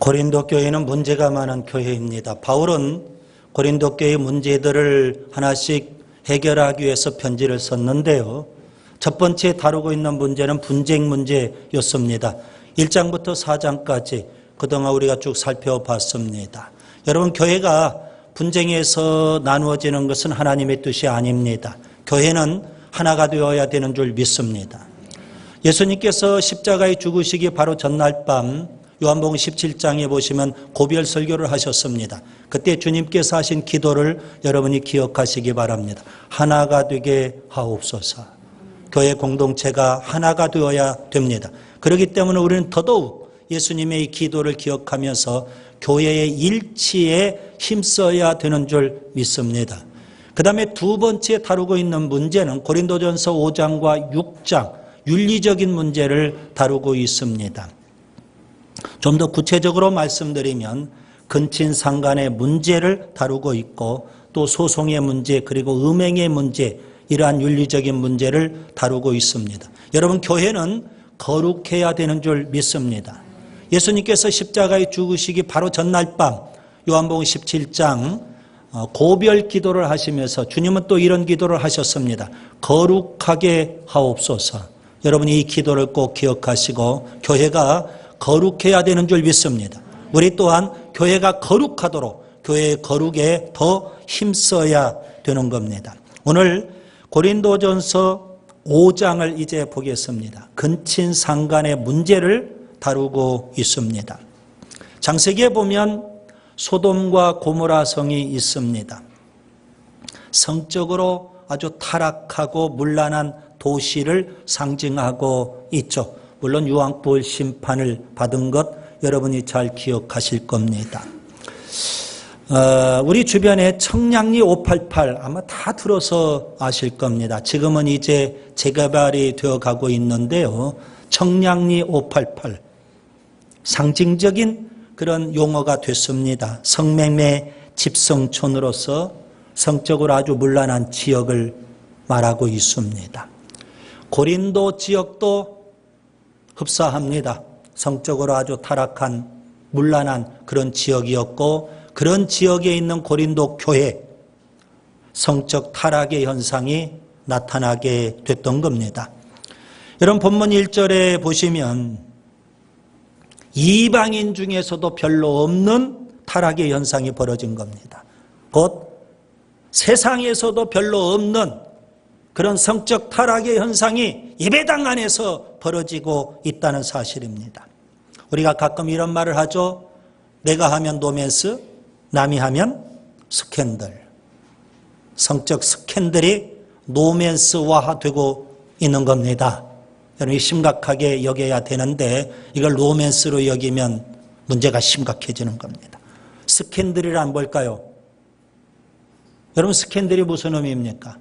고린도 교회는 문제가 많은 교회입니다. 바울은 고린도 교회의 문제들을 하나씩 해결하기 위해서 편지를 썼는데요. 첫 번째 다루고 있는 문제는 분쟁 문제였습니다. 1장부터 4장까지 그동안 우리가 쭉 살펴봤습니다. 여러분, 교회가 분쟁에서 나누어지는 것은 하나님의 뜻이 아닙니다. 교회는 하나가 되어야 되는 줄 믿습니다. 예수님께서 십자가에 죽으시기 바로 전날 밤 요한복음 17장에 보시면 고별 설교를 하셨습니다. 그때 주님께서 하신 기도를 여러분이 기억하시기 바랍니다. 하나가 되게 하옵소서. 교회 공동체가 하나가 되어야 됩니다. 그렇기 때문에 우리는 더더욱 예수님의 이 기도를 기억하면서 교회의 일치에 힘써야 되는 줄 믿습니다. 그 다음에 두 번째 다루고 있는 문제는 고린도전서 5장과 6장 윤리적인 문제를 다루고 있습니다. 좀 더 구체적으로 말씀드리면 근친상간의 문제를 다루고 있고 또 소송의 문제 그리고 음행의 문제 이러한 윤리적인 문제를 다루고 있습니다. 여러분, 교회는 거룩해야 되는 줄 믿습니다. 예수님께서 십자가에 죽으시기 바로 전날 밤 요한복음 17장 고별 기도를 하시면서 주님은 또 이런 기도를 하셨습니다. 거룩하게 하옵소서. 여러분이 이 기도를 꼭 기억하시고 교회가 거룩해야 되는 줄 믿습니다. 우리 또한 교회가 거룩하도록 교회의 거룩에 더 힘써야 되는 겁니다. 오늘 고린도전서 5장을 이제 보겠습니다. 근친상간의 문제를 다루고 있습니다. 창세기에 보면 소돔과 고모라 성이 있습니다. 성적으로 아주 타락하고 문란한 도시를 상징하고 있죠. 물론 유황불 심판을 받은 것 여러분이 잘 기억하실 겁니다. 우리 주변에 청량리 588 아마 다 들어서 아실 겁니다. 지금은 이제 재개발이 되어가고 있는데요. 청량리 588 상징적인 그런 용어가 됐습니다. 성매매 집성촌으로서 성적으로 아주 문란한 지역을 말하고 있습니다. 고린도 지역도 흡사합니다. 성적으로 아주 타락한 문란한 그런 지역이었고 그런 지역에 있는 고린도 교회 성적 타락의 현상이 나타나게 됐던 겁니다. 여러분, 본문 1절에 보시면 이방인 중에서도 별로 없는 타락의 현상이 벌어진 겁니다. 곧 세상에서도 별로 없는 그런 성적 타락의 현상이 예배당 안에서 벌어지고 있다는 사실입니다. 우리가 가끔 이런 말을 하죠. 내가 하면 로맨스, 남이 하면 스캔들. 성적 스캔들이 로맨스화되고 있는 겁니다. 여러분이 심각하게 여겨야 되는데 이걸 로맨스로 여기면 문제가 심각해지는 겁니다. 스캔들이란 뭘까요? 여러분, 스캔들이 무슨 의미입니까?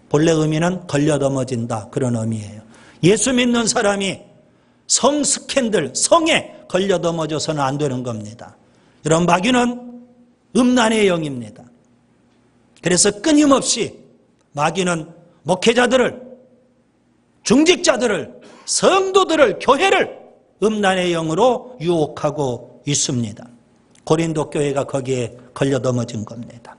본래 의미는 걸려 넘어진다, 그런 의미예요. 예수 믿는 사람이 성 스캔들, 성에 걸려 넘어져서는 안 되는 겁니다. 이런 마귀는 음란의 영입니다. 그래서 끊임없이 마귀는 목회자들을, 중직자들을, 성도들을, 교회를 음란의 영으로 유혹하고 있습니다. 고린도 교회가 거기에 걸려 넘어진 겁니다.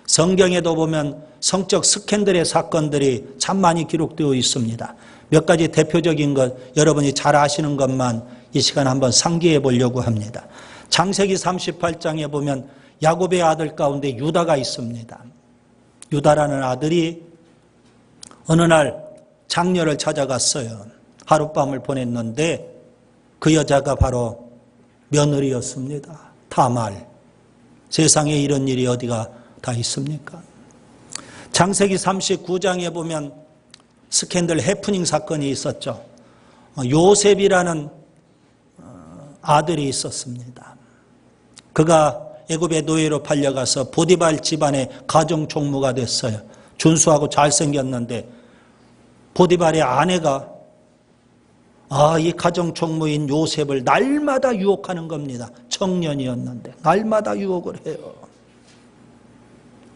성경에도 보면 성적 스캔들의 사건들이 참 많이 기록되어 있습니다. 몇 가지 대표적인 것 여러분이 잘 아시는 것만 이 시간 한번 상기해 보려고 합니다. 창세기 38장에 보면 야곱의 아들 가운데 유다가 있습니다. 유다라는 아들이 어느 날 장녀를 찾아갔어요. 하룻밤을 보냈는데 그 여자가 바로 며느리였습니다. 다말. 세상에 이런 일이 어디가 다 있습니까? 창세기 39장에 보면 스캔들 해프닝 사건이 있었죠. 요셉이라는 아들이 있었습니다. 그가 애굽의 노예로 팔려가서 보디발 집안의 가정 총무가 됐어요. 준수하고 잘생겼는데 보디발의 아내가 이 가정 총무인 요셉을 날마다 유혹하는 겁니다. 청년이었는데 날마다 유혹을 해요.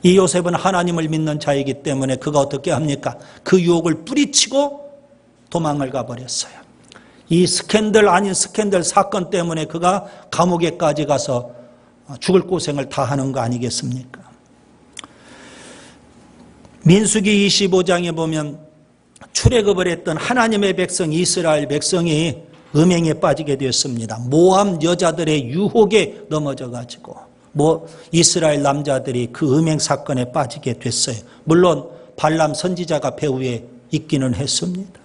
이 요셉은 하나님을 믿는 자이기 때문에 그가 어떻게 합니까? 그 유혹을 뿌리치고 도망을 가버렸어요. 이 스캔들 아닌 스캔들 사건 때문에 그가 감옥에까지 가서 죽을 고생을 다 하는 거 아니겠습니까? 민수기 25장에 보면 출애굽을 했던 하나님의 백성 이스라엘 백성이 음행에 빠지게 되었습니다. 모함 여자들의 유혹에 넘어져 가지고 이스라엘 남자들이 그 음행 사건에 빠지게 됐어요. 물론 발람 선지자가 배후에 있기는 했습니다.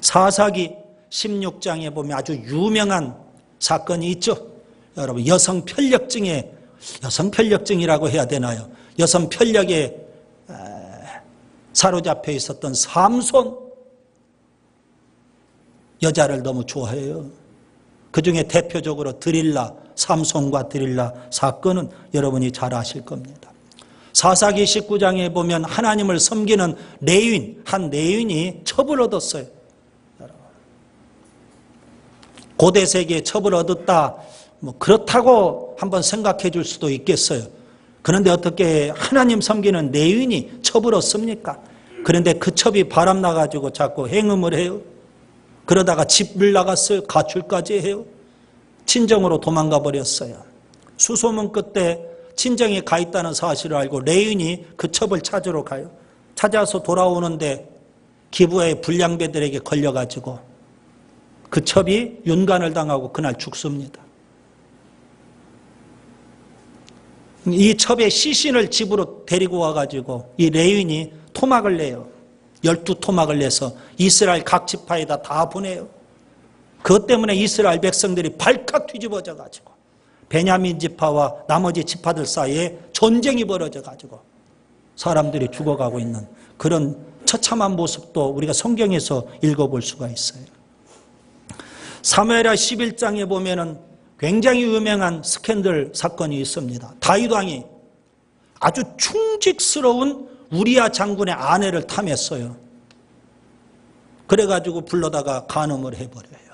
사사기 16장에 보면 아주 유명한 사건이 있죠. 여러분, 여성 편력증이라고 해야 되나요? 여성 편력에 사로잡혀 있었던 삼손, 여자를 너무 좋아해요. 그중에 대표적으로 삼손과 드릴라 사건은 여러분이 잘 아실 겁니다. 사사기 19장에 보면 하나님을 섬기는 한 레윈이 첩을 얻었어요. 고대 세계에 첩을 얻었다, 그렇다고 한번 생각해 줄 수도 있겠어요. 그런데 어떻게 하나님 섬기는 레윈이 첩을 얻습니까? 그런데 그 첩이 바람나가지고 자꾸 행음을 해요. 그러다가 집을 나갔어요. 가출까지 해요. 친정으로 도망가 버렸어요. 수소문 끝에 친정에 가 있다는 사실을 알고 레윈이 그 첩을 찾으러 가요. 찾아서 돌아오는데 기부의 불량배들에게 걸려가지고 그 첩이 윤관을 당하고 그날 죽습니다. 이 첩의 시신을 집으로 데리고 와가지고 이 레윈이 토막을 내요. 12토막을 내서 이스라엘 각 지파에다 다 보내요. 그것 때문에 이스라엘 백성들이 발칵 뒤집어져 가지고 베냐민 지파와 나머지 지파들 사이에 전쟁이 벌어져 가지고 사람들이 죽어가고 있는 그런 처참한 모습도 우리가 성경에서 읽어볼 수가 있어요. 사무엘하 11장에 보면은 굉장히 유명한 스캔들 사건이 있습니다. 다윗 왕이 아주 충직스러운 우리야 장군의 아내를 탐했어요. 그래가지고 불러다가 간음을 해버려요.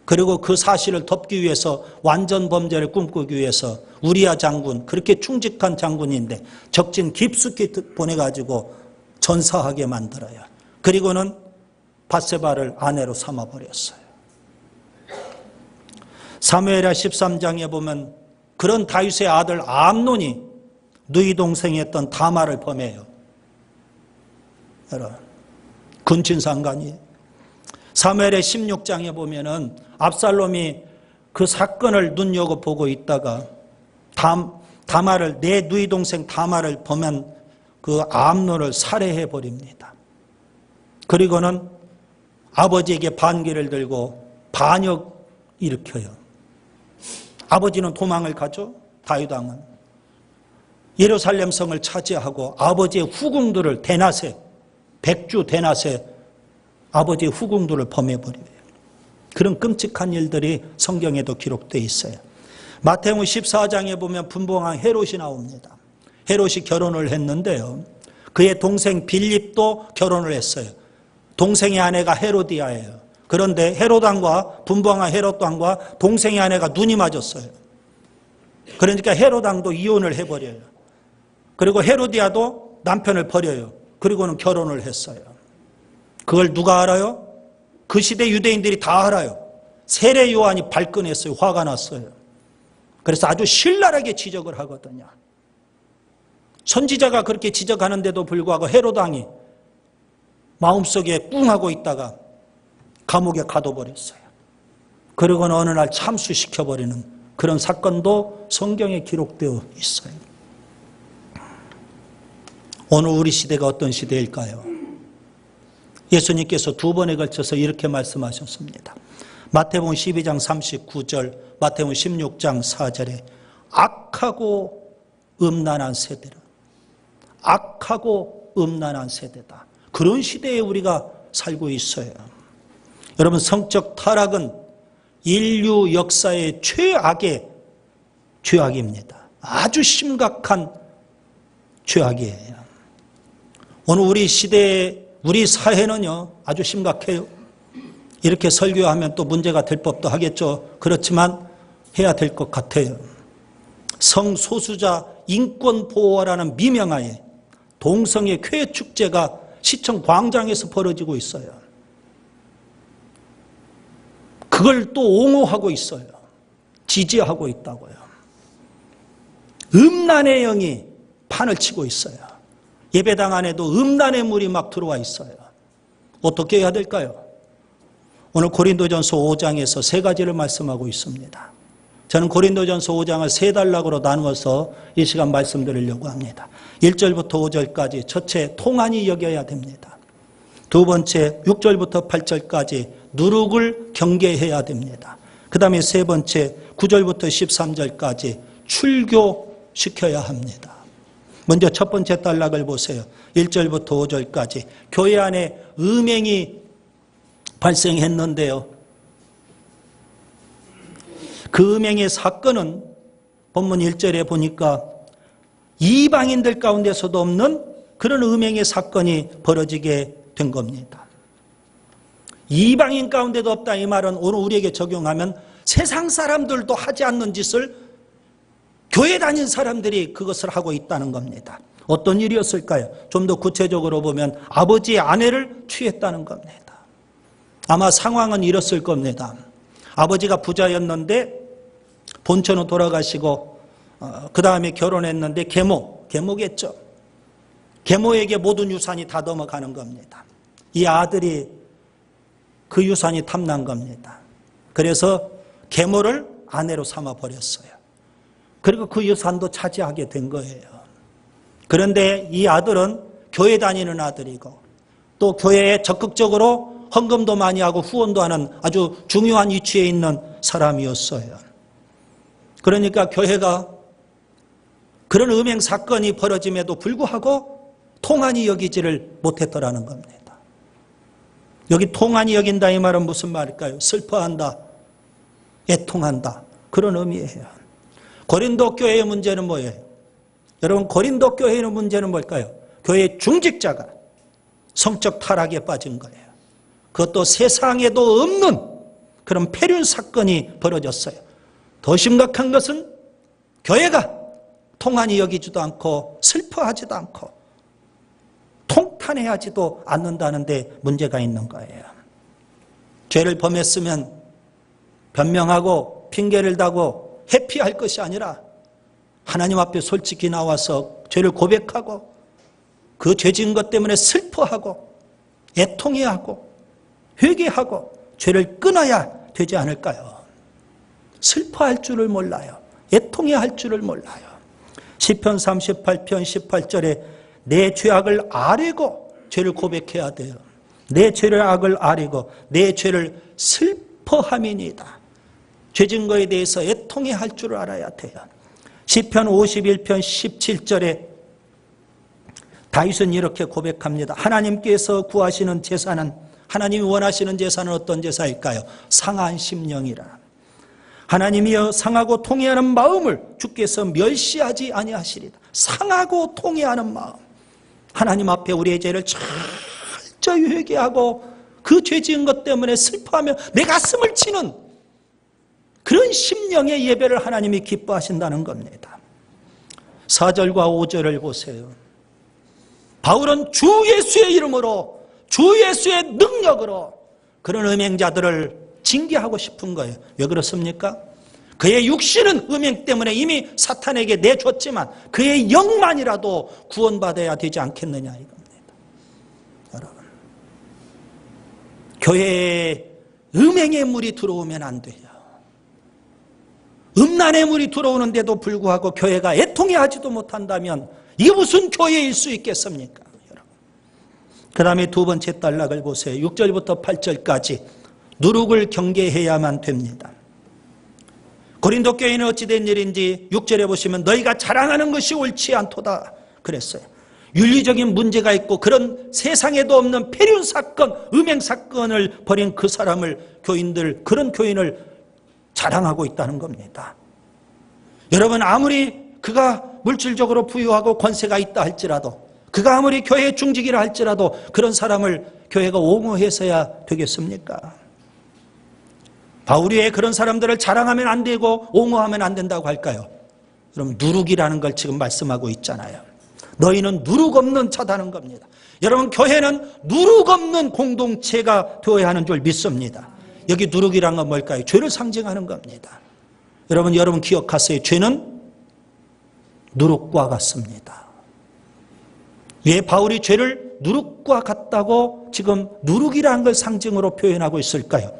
그리고 그 사실을 덮기 위해서 완전 범죄를 꿈꾸기 위해서 우리야 장군, 그렇게 충직한 장군인데 적진 깊숙이 보내가지고 전사하게 만들어요. 그리고는 밧세바를 아내로 삼아버렸어요. 사무엘하 13장에 보면 그런 다윗의 아들 암논이 누이 동생이었던 다말을 범해요. 여러분, 근친상간이에요. 사무엘의 16장에 보면은 압살롬이 그 사건을 눈여겨보고 있다가 다말을, 내 누이 동생 다말을 범한 그 암논을 살해해 버립니다. 그리고는 아버지에게 반기를 들고 반역 일으켜요. 아버지는 도망을 가죠. 다윗 왕은 예루살렘 성을 차지하고 아버지의 후궁들을 백주 대낮에 아버지의 후궁들을 범해버려요. 그런 끔찍한 일들이 성경에도 기록되어 있어요. 마태복음 14장에 보면 분봉왕 헤롯이 나옵니다. 헤롯이 결혼을 했는데요. 그의 동생 빌립도 결혼을 했어요. 동생의 아내가 헤로디아예요. 그런데 헤롯 왕과 분봉왕 헤롯 왕과 동생의 아내가 눈이 맞았어요. 그러니까 헤롯 왕도 이혼을 해버려요. 그리고 헤로디아도 남편을 버려요. 그리고는 결혼을 했어요. 그걸 누가 알아요? 그 시대 유대인들이 다 알아요. 세례 요한이 발끈했어요. 화가 났어요. 그래서 아주 신랄하게 지적을 하거든요. 선지자가 그렇게 지적하는데도 불구하고 헤롯 왕이 마음속에 꿍하고 있다가 감옥에 가둬버렸어요. 그러고는 어느 날 참수시켜버리는 그런 사건도 성경에 기록되어 있어요. 오늘 우리 시대가 어떤 시대일까요? 예수님께서 두 번에 걸쳐서 이렇게 말씀하셨습니다. 마태복음 12장 39절, 마태복음 16장 4절에 악하고 음란한 세대라. 악하고 음란한 세대다. 그런 시대에 우리가 살고 있어요. 여러분, 성적 타락은 인류 역사의 최악의 죄악입니다. 아주 심각한 죄악이에요. 오늘 우리 시대에 우리 사회는요 아주 심각해요. 이렇게 설교하면 또 문제가 될 법도 하겠죠. 그렇지만 해야 될 것 같아요. 성소수자 인권 보호라는 미명하에 동성애 쾌 축제가 시청 광장에서 벌어지고 있어요. 그걸 또 옹호하고 있어요. 지지하고 있다고요. 음란의 영이 판을 치고 있어요. 예배당 안에도 음란의 물이 막 들어와 있어요. 어떻게 해야 될까요? 오늘 고린도전서 5장에서 세 가지를 말씀하고 있습니다. 저는 고린도전서 5장을 세 단락으로 나누어서 이 시간 말씀드리려고 합니다. 1절부터 5절까지 첫째 통한이 여겨야 됩니다. 두 번째 6절부터 8절까지 누룩을 경계해야 됩니다. 그 다음에 세 번째 9절부터 13절까지 출교시켜야 합니다. 먼저 첫 번째 단락을 보세요. 1절부터 5절까지 교회 안에 음행이 발생했는데요. 그 음행의 사건은 본문 1절에 보니까 이방인들 가운데서도 없는 그런 음행의 사건이 벌어지게 된 겁니다. 이방인 가운데도 없다 이 말은 오늘 우리에게 적용하면 세상 사람들도 하지 않는 짓을 교회 다닌 사람들이 그것을 하고 있다는 겁니다. 어떤 일이었을까요? 좀 더 구체적으로 보면 아버지의 아내를 취했다는 겁니다. 아마 상황은 이랬을 겁니다. 아버지가 부자였는데 본처는 돌아가시고 그 다음에 결혼했는데 계모겠죠. 계모에게 모든 유산이 다 넘어가는 겁니다. 이 아들이 그 유산이 탐난 겁니다. 그래서 계모를 아내로 삼아 버렸어요. 그리고 그 유산도 차지하게 된 거예요. 그런데 이 아들은 교회 다니는 아들이고 또 교회에 적극적으로 헌금도 많이 하고 후원도 하는 아주 중요한 위치에 있는 사람이었어요. 그러니까 교회가 그런 음행 사건이 벌어짐에도 불구하고 통한이 여기지를 못했더라는 겁니다. 여기 통한이 여긴다 이 말은 무슨 말일까요? 슬퍼한다, 애통한다 그런 의미예요. 고린도 교회의 문제는 뭐예요? 여러분 고린도 교회의 문제는 뭘까요? 교회의 중직자가 성적 타락에 빠진 거예요. 그것도 세상에도 없는 그런 폐륜 사건이 벌어졌어요. 더 심각한 것은 교회가 통한이 여기지도 않고 슬퍼하지도 않고 통탄해하지도 않는다는 데 문제가 있는 거예요. 죄를 범했으면 변명하고 핑계를 대고 회피할 것이 아니라 하나님 앞에 솔직히 나와서 죄를 고백하고 그 죄진 것 때문에 슬퍼하고 애통해하고 회개하고 죄를 끊어야 되지 않을까요? 슬퍼할 줄을 몰라요. 애통해할 줄을 몰라요. 시편 38편 18절에 내 죄악을 아뢰고 죄를 고백해야 돼요. 내 죄를 악을 아뢰고 내 죄를 슬퍼함이니이다. 죄진 거에 대해서 애통해할 줄을 알아야 돼요. 시편 51편 17절에 다윗은 이렇게 고백합니다. 하나님께서 구하시는 제사는 하나님이 원하시는 제사는 어떤 제사일까요? 상한 심령이라. 하나님이여 상하고 통회하는 마음을 주께서 멸시하지 아니하시리다. 상하고 통회하는 마음. 하나님 앞에 우리의 죄를 철저히 회개하고 그 죄 지은 것 때문에 슬퍼하며 내 가슴을 치는 그런 심령의 예배를 하나님이 기뻐하신다는 겁니다. 4절과 5절을 보세요. 바울은 주 예수의 이름으로 주 예수의 능력으로 그런 음행자들을 징계하고 싶은 거예요. 왜 그렇습니까? 그의 육신은 음행 때문에 이미 사탄에게 내줬지만 그의 영만이라도 구원받아야 되지 않겠느냐 이겁니다. 여러분, 교회에 음행의 물이 들어오면 안 돼요. 음란의 물이 들어오는데도 불구하고 교회가 애통해하지도 못한다면 이게 무슨 교회일 수 있겠습니까? 여러분. 그 다음에 두 번째 단락을 보세요. 6절부터 8절까지 누룩을 경계해야만 됩니다. 고린도 교회는 어찌된 일인지 6절에 보시면 너희가 자랑하는 것이 옳지 않도다 그랬어요. 윤리적인 문제가 있고 그런 세상에도 없는 폐륜 사건, 음행 사건을 벌인 그 사람을 교인들, 그런 교인을 자랑하고 있다는 겁니다. 여러분 아무리 그가 물질적으로 부유하고 권세가 있다 할지라도 그가 아무리 교회의 중직이라 할지라도 그런 사람을 교회가 옹호해서야 되겠습니까? 바울이 왜 그런 사람들을 자랑하면 안 되고 옹호하면 안 된다고 할까요? 여러분 누룩이라는 걸 지금 말씀하고 있잖아요. 너희는 누룩 없는 자다는 겁니다. 여러분 교회는 누룩 없는 공동체가 되어야 하는 줄 믿습니다. 여기 누룩이란 건 뭘까요? 죄를 상징하는 겁니다. 여러분 기억하세요. 죄는 누룩과 같습니다. 왜 바울이 죄를 누룩과 같다고 지금 누룩이라는 걸 상징으로 표현하고 있을까요?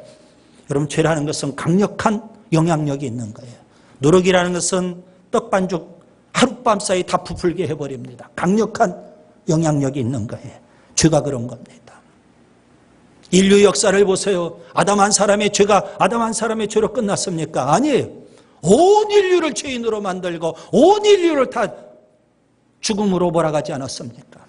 여러분, 죄라는 것은 강력한 영향력이 있는 거예요. 누룩이라는 것은 떡반죽 하룻밤 사이 다 부풀게 해버립니다. 강력한 영향력이 있는 거예요. 죄가 그런 겁니다. 인류 역사를 보세요. 아담 한 사람의 죄가 아담 한 사람의 죄로 끝났습니까? 아니에요. 온 인류를 죄인으로 만들고 온 인류를 다 죽음으로 몰아가지 않았습니까?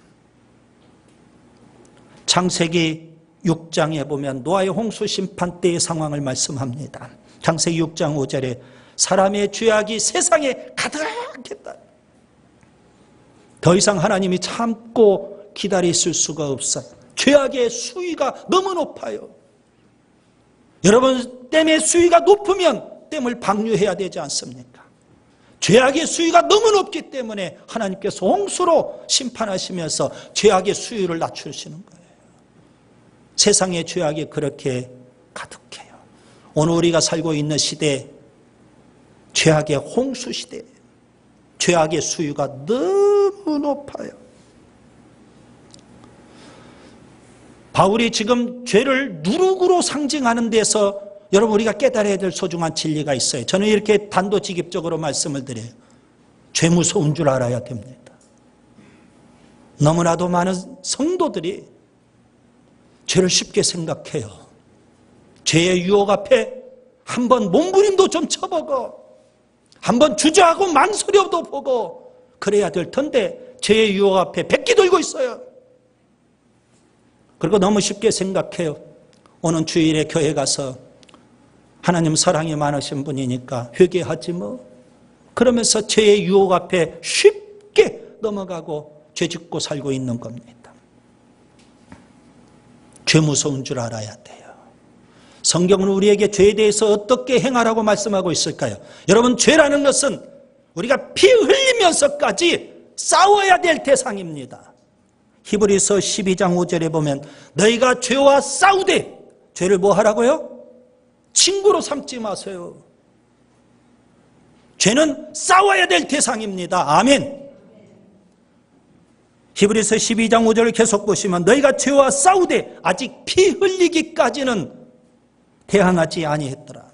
창세기 6장에 보면 노아의 홍수 심판 때의 상황을 말씀합니다. 창세기 6장 5절에 사람의 죄악이 세상에 가득했다. 더 이상 하나님이 참고 기다리실 수가 없어요. 죄악의 수위가 너무 높아요. 여러분, 댐의 수위가 높으면 댐을 방류해야 되지 않습니까? 죄악의 수위가 너무 높기 때문에 하나님께서 홍수로 심판하시면서 죄악의 수위를 낮추시는 거예요. 세상의 죄악이 그렇게 가득해요. 오늘 우리가 살고 있는 시대, 죄악의 홍수 시대예요. 죄악의 수위가 너무 높아요. 바울이 지금 죄를 누룩으로 상징하는 데서 여러분, 우리가 깨달아야 될 소중한 진리가 있어요. 저는 이렇게 단도직입적으로 말씀을 드려요. 죄 무서운 줄 알아야 됩니다. 너무나도 많은 성도들이 죄를 쉽게 생각해요. 죄의 유혹 앞에 한번 몸부림도 좀 쳐보고 한번 주저하고 망설여도 보고 그래야 될 텐데 죄의 유혹 앞에 백기 들고 있어요. 그리고 너무 쉽게 생각해요. 오는 주일에 교회 가서 하나님 사랑이 많으신 분이니까 회개하지 뭐. 그러면서 죄의 유혹 앞에 쉽게 넘어가고 죄 짓고 살고 있는 겁니다. 죄 무서운 줄 알아야 돼요. 성경은 우리에게 죄에 대해서 어떻게 행하라고 말씀하고 있을까요? 여러분, 죄라는 것은 우리가 피 흘리면서까지 싸워야 될 대상입니다. 히브리서 12장 5절에 보면 너희가 죄와 싸우되, 죄를 뭐 하라고요? 친구로 삼지 마세요. 죄는 싸워야 될 대상입니다. 아멘. 히브리서 12장 5절을 계속 보시면 너희가 죄와 싸우되 아직 피 흘리기까지는 대항하지 아니했더라.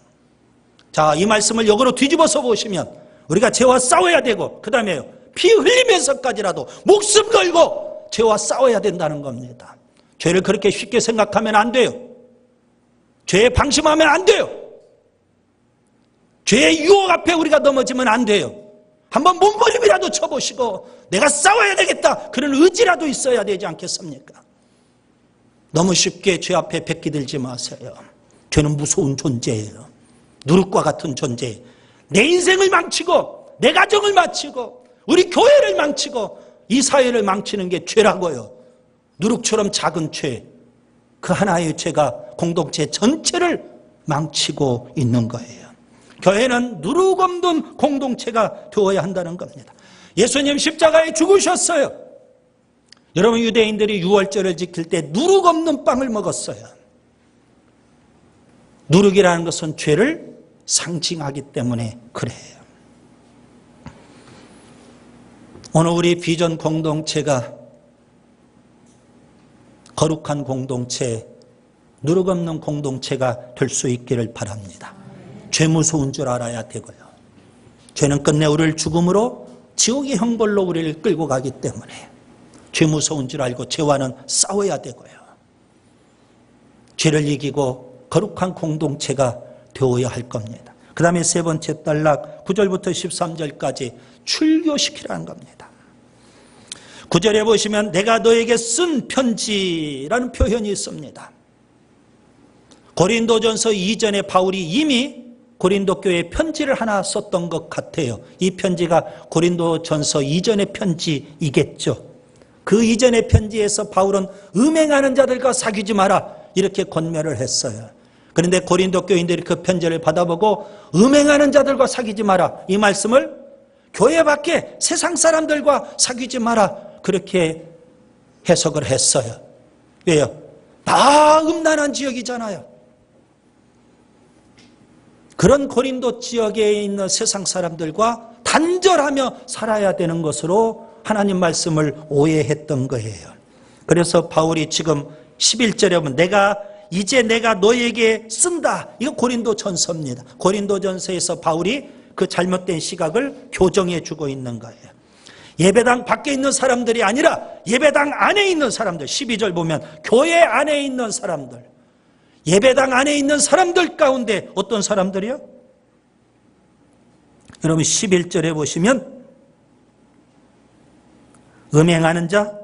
자, 이 말씀을 역으로 뒤집어서 보시면 우리가 죄와 싸워야 되고 그 다음에요, 피 흘리면서까지라도 목숨 걸고 죄와 싸워야 된다는 겁니다. 죄를 그렇게 쉽게 생각하면 안 돼요. 죄에 방심하면 안 돼요. 죄의 유혹 앞에 우리가 넘어지면 안 돼요. 한번 몸부림이라도 쳐보시고 내가 싸워야 되겠다, 그런 의지라도 있어야 되지 않겠습니까? 너무 쉽게 죄 앞에 백기 들지 마세요. 죄는 무서운 존재예요. 누룩과 같은 존재. 내 인생을 망치고 내 가정을 망치고 우리 교회를 망치고 이 사회를 망치는 게 죄라고요. 누룩처럼 작은 죄, 그 하나의 죄가 공동체 전체를 망치고 있는 거예요. 교회는 누룩 없는 공동체가 되어야 한다는 겁니다. 예수님 십자가에 죽으셨어요. 여러분, 유대인들이 유월절을 지킬 때 누룩 없는 빵을 먹었어요. 누룩이라는 것은 죄를 상징하기 때문에 그래요. 오늘 우리 비전 공동체가 거룩한 공동체, 누룩 없는 공동체가 될 수 있기를 바랍니다. 죄 무서운 줄 알아야 되고요. 죄는 끝내 우리를 죽음으로, 지옥의 형벌로 우리를 끌고 가기 때문에 죄 무서운 줄 알고 죄와는 싸워야 되고요. 죄를 이기고 거룩한 공동체가 되어야 할 겁니다. 그 다음에 세 번째 단락 9절부터 13절까지 출교시키라는 겁니다. 9절에 보시면 내가 너에게 쓴 편지라는 표현이 있습니다. 고린도전서 이전에 바울이 이미 고린도 교회에 편지를 하나 썼던 것 같아요. 이 편지가 고린도전서 이전의 편지이겠죠. 그 이전의 편지에서 바울은 음행하는 자들과 사귀지 마라 이렇게 권면을 했어요. 그런데 고린도 교인들이 그 편지를 받아보고 음행하는 자들과 사귀지 마라, 이 말씀을 교회 밖에 세상 사람들과 사귀지 마라 그렇게 해석을 했어요. 왜요? 다 음란한 지역이잖아요. 그런 고린도 지역에 있는 세상 사람들과 단절하며 살아야 되는 것으로 하나님 말씀을 오해했던 거예요. 그래서 바울이 지금 11절에 보면 이제 내가 너에게 쓴다. 이거 고린도 전서입니다. 고린도 전서에서 바울이 그 잘못된 시각을 교정해 주고 있는 거예요. 예배당 밖에 있는 사람들이 아니라 예배당 안에 있는 사람들. 12절 보면 교회 안에 있는 사람들. 예배당 안에 있는 사람들 가운데 어떤 사람들이요? 여러분 11절에 보시면 음행하는 자,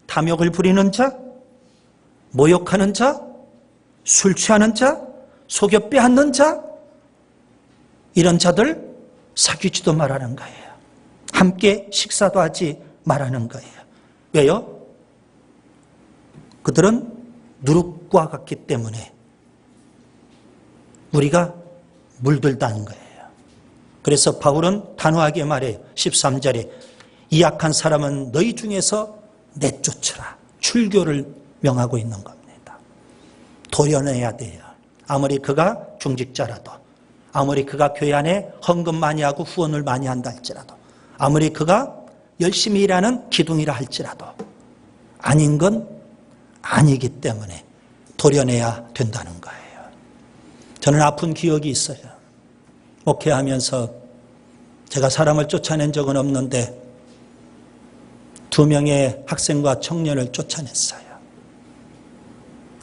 탐욕을 부리는 자, 모욕하는 자, 술 취하는 자, 속여 빼앗는 자, 이런 자들 사귀지도 말하는 거예요. 함께 식사도 하지 말하는 거예요. 왜요? 그들은 누룩과 같기 때문에 우리가 물들다는 거예요. 그래서 바울은 단호하게 말해요. 13절에 이 악한 사람은 너희 중에서 내쫓으라. 출교를 명하고 있는 겁니다. 도려내야 돼요. 아무리 그가 중직자라도, 아무리 그가 교회 안에 헌금 많이 하고 후원을 많이 한다 할지라도, 아무리 그가 열심히 일하는 기둥이라 할지라도 아닌 건 아니기 때문에 도려내야 된다는 거예요. 저는 아픈 기억이 있어요. 목회하면서 제가 사람을 쫓아낸 적은 없는데 2명의 학생과 청년을 쫓아냈어요.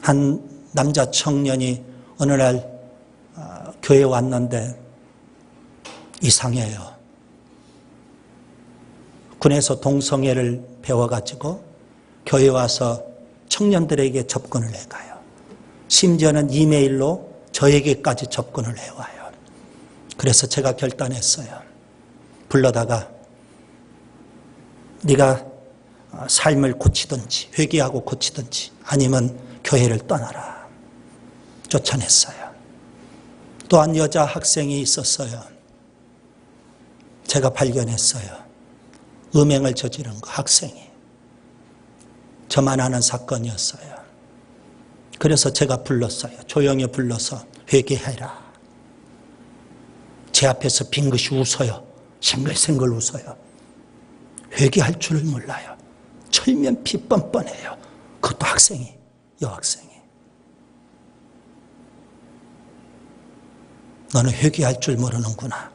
한 남자 청년이 어느 날 교회에 왔는데 이상해요. 군에서 동성애를 배워가지고 교회에 와서 청년들에게 접근을 해가요. 심지어는 이메일로 저에게까지 접근을 해와요. 그래서 제가 결단했어요. 불러다가 네가 삶을 고치든지 회개하고 고치든지 아니면 교회를 떠나라. 쫓아냈어요. 또한 여자 학생이 있었어요. 제가 발견했어요. 음행을 저지른 거, 학생이. 저만 아는 사건이었어요. 그래서 제가 불렀어요. 조용히 불러서 회개해라. 제 앞에서 빙긋이 웃어요. 생글생글 웃어요. 회개할 줄을 몰라요. 철면 피 뻔뻔해요. 그것도 학생이, 여학생이. 너는 회개할 줄 모르는구나.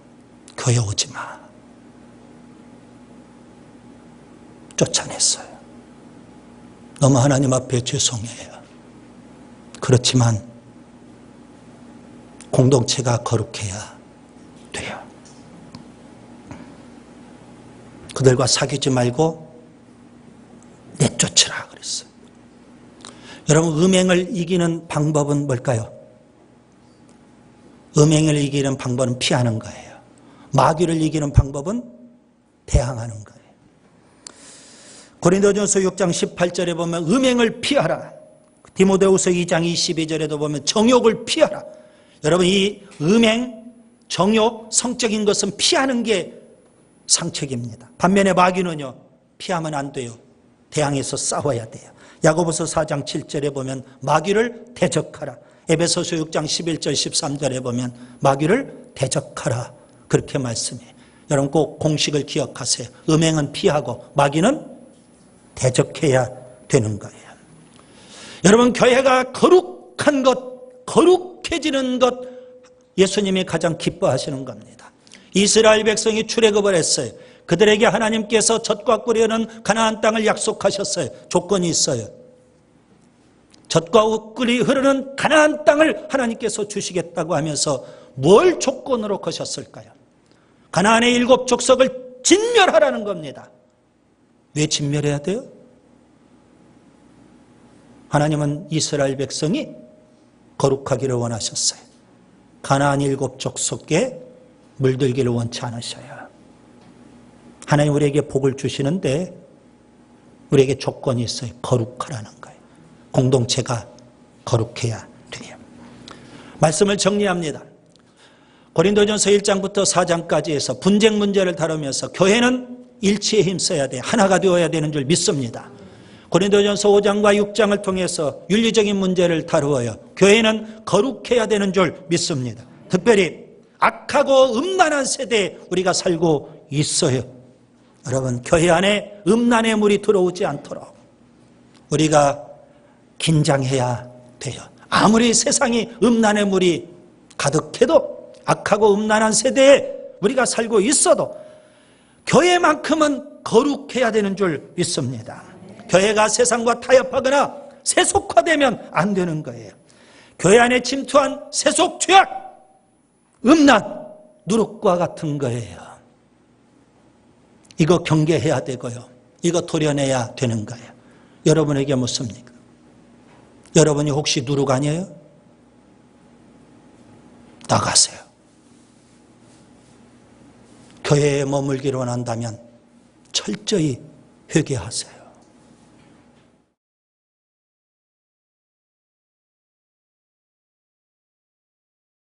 교회 오지 마. 쫓아냈어요. 너무 하나님 앞에 죄송해요. 그렇지만 공동체가 거룩해야 돼요. 그들과 사귀지 말고 내쫓으라 그랬어요. 여러분, 음행을 이기는 방법은 뭘까요? 음행을 이기는 방법은 피하는 거예요. 마귀를 이기는 방법은 대항하는 거예요. 고린도전서 6장 18절에 보면 음행을 피하라. 디모데후서 2장 22절에도 보면 정욕을 피하라. 여러분, 이 음행, 정욕, 성적인 것은 피하는 게 상책입니다. 반면에 마귀는요, 피하면 안 돼요. 대항해서 싸워야 돼요. 야고보서 4장 7절에 보면 마귀를 대적하라. 에베소서 6장 11절 13절에 보면 마귀를 대적하라. 그렇게 말씀해요. 여러분 꼭 공식을 기억하세요. 음행은 피하고 마귀는 대적해야 되는 거예요. 여러분, 교회가 거룩한 것, 거룩해지는 것, 예수님이 가장 기뻐하시는 겁니다. 이스라엘 백성이 출애굽을 했어요. 그들에게 하나님께서 젖과 꿀이 가나안 땅을 약속하셨어요. 조건이 있어요. 젖과 꿀이 흐르는 가나안 땅을 하나님께서 주시겠다고 하면서 뭘 조건으로 거셨을까요? 가나안의 7 족속을 진멸하라는 겁니다. 왜 진멸해야 돼요? 하나님은 이스라엘 백성이 거룩하기를 원하셨어요. 가나안 7 족속에 물들기를 원치 않으셔요. 하나님 우리에게 복을 주시는데 우리에게 조건이 있어요. 거룩하라는 거예요. 공동체가 거룩해야 돼요. 말씀을 정리합니다. 고린도전서 1장부터 4장까지 해서 분쟁 문제를 다루면서 교회는 일치에 힘써야 돼. 하나가 되어야 되는 줄 믿습니다. 고린도전서 5장과 6장을 통해서 윤리적인 문제를 다루어요. 교회는 거룩해야 되는 줄 믿습니다. 특별히 악하고 음란한 세대에 우리가 살고 있어요. 여러분, 교회 안에 음란의 물이 들어오지 않도록 우리가 긴장해야 돼요. 아무리 세상이 음란의 물이 가득해도 악하고 음란한 세대에 우리가 살고 있어도 교회만큼은 거룩해야 되는 줄 믿습니다. 교회가 세상과 타협하거나 세속화되면 안 되는 거예요. 교회 안에 침투한 세속 죄악, 음란, 누룩과 같은 거예요. 이거 경계해야 되고요. 이거 도려내야 되는 거예요. 여러분에게 묻습니까? 여러분이 혹시 누룩 아니에요? 나가세요. 교회에 머물기로 원한다면 철저히 회개하세요.